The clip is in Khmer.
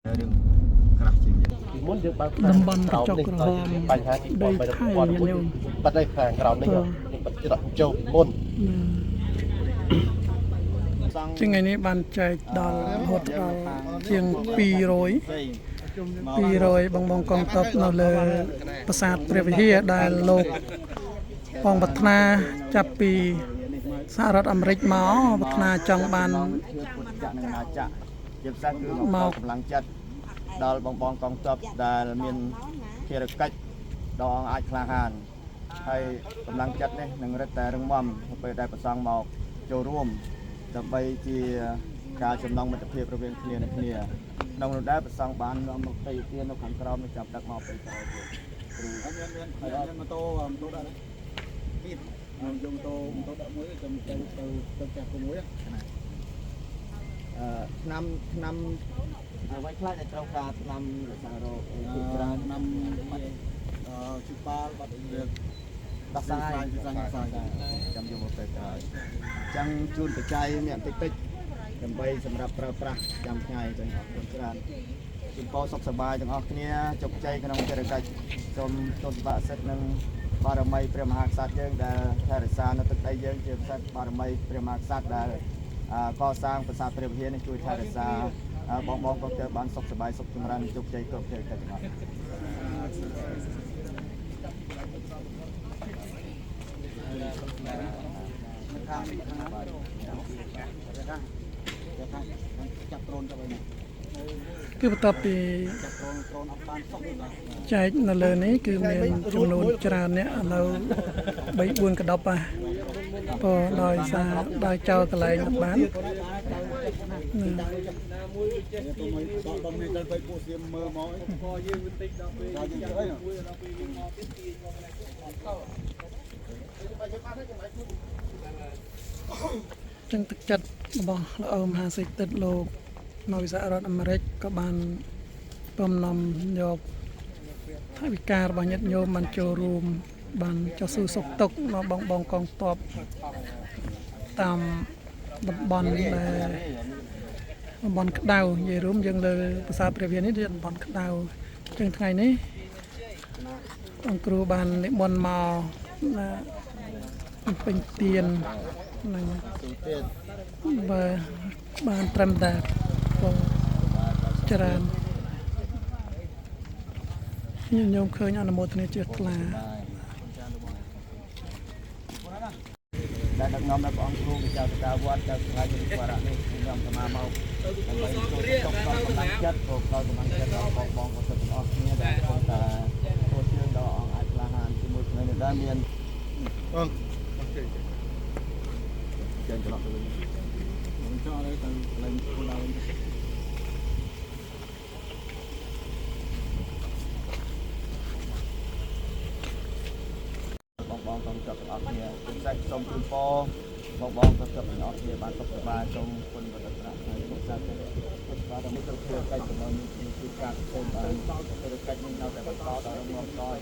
តំបន់កញ្ចក់ក្រហមដីថៃញោមបាត់ហើយខាងក្រោមនេះចិត្តចូលមុនជាថ្ងៃនេះបានចែកដល់រហូតដល់ជាង200បងកងទ័ពនៅលើប្រាសាទព្រះវិហារដែលលោកបងប្រាថ្នាចាប់ពីសហរដ្ឋអាមេរិកមកប្រាថ្នាចង់បានជាផ្សារគឺមកកម្លាំងចិត្តដល់បងកងទ័ពដែលមានភារកិច្ចដ៏អង្អាចក្លាហានហើយកម្លាំងចិត្តនេះនឹងរឹតតែរឹងមាំពេលដែលប្រសង់មកចូលរួមដើម្បីជាការចំណងមិត្តភាពរវាងគ្នានិងគ្នាក្នុងនោះដែរប្រសង់បាននាំមកទីទាននៅខាងក្រោមចាប់ដឹកមកពេលក្រោយទៀតគ្រូមានម៉ូតូដាក់ណាពីខ្ញុំយកម៉ូតូដាក់មួយចាំទៅចាស់មួយឆ្នាំអ្វីខ្លះដែលត្រូវការឆ្នាំរសាររោគច្រើនឆ្នាំជួបាល់បាត់រឿងដោះស្រាយចាំយកមកពេលក្រោយអញ្ចឹងជូនបច្ច័យមានតិចដើម្បីសម្រាប់ប្រើប្រាស់ចាំថ្ងៃចឹងអរគុណច្រើនជូនពរសុខសប្បាយទាំងអស់គ្នាជោគជ័យក្នុងភារកិច្ចសូមទស្សនវិសិទ្ធនិងបារមីព្រះមហាក្សត្រយើងដែលថែរក្សានៅទឹកដីយើងជាពិសេសបារមីព្រះមហាក្សត្រដែលកសាងប្រាសាទព្រះវិហារនេះជួយថែរក្សាបងក៏ទៅបានសុខសប្បាយសុខចម្រើនជោគជ័យគ្រប់ភារកិច្ចទាំងអស់ចាប់ត្រូនទៅវិញគឺបន្ទាប់ពីចែកនៅលើនេះគឺមានចំនួនច្រើនអ្នកឥឡូវ3-4កដប់ក៏ដោយសារដោយចោលកន្លែងបានចឹងទឹកចិត្តរបស់លោកមហាសេដ្ឋីលោកនៅសហរដ្ឋអាមេរិកក៏បានពំនាំយកថវិការបស់ញាតិញោមបានចូលរួមបានចុះស៊ូសុខទុក្ខមកបងកងទ័ពតាមតំបន់ដែលតំបន់ក្តៅនិយាយរួមយើងលើប្រាសាទព្រះវិហារនេះជាតំបន់ក្តៅចឹងថ្ងៃនេះអង្គគ្រូបាននិមន្តមកពេញទាននឹងបានត្រឹមតែច្រើនញោមឃើញអនុមោទនាជ្រះថ្លាដែលដឹកនាំដល់ព្រះអង្គគ្រូវិចារតាវត្តចៅស្រាយវិវរៈនេះខ្ញុំសមាមកដើម្បីចូលទៅដល់កម្លាំងចិត្តក៏ដល់កម្លាំងចិត្តរបស់បងក៏ទាំងអស់គ្នាដែលកំពុងតែចូលជើងដល់អង្គអាចក្លាហានជាមួយគ្នានេះដែរមានបងអូខេចេញច្រឡំទៅវិញខ្ញុំចង់ឲ្យទៅលេងគូដល់បងកងទ័ពទាំងអស់គ្នាពិសេសសូមជូនពរបងកងទ័ពទាំងអស់គ្នាបានសុខសប្បាយសូមគុណវត្តត្រាហើយសុខសាន្តសុខស្វារមានទៅធ្វើកិច្ចចំណងនេះគឺការផ្សេងបានធ្វើកិច្ចនេះនៅតែបន្តដល់រងមតដល់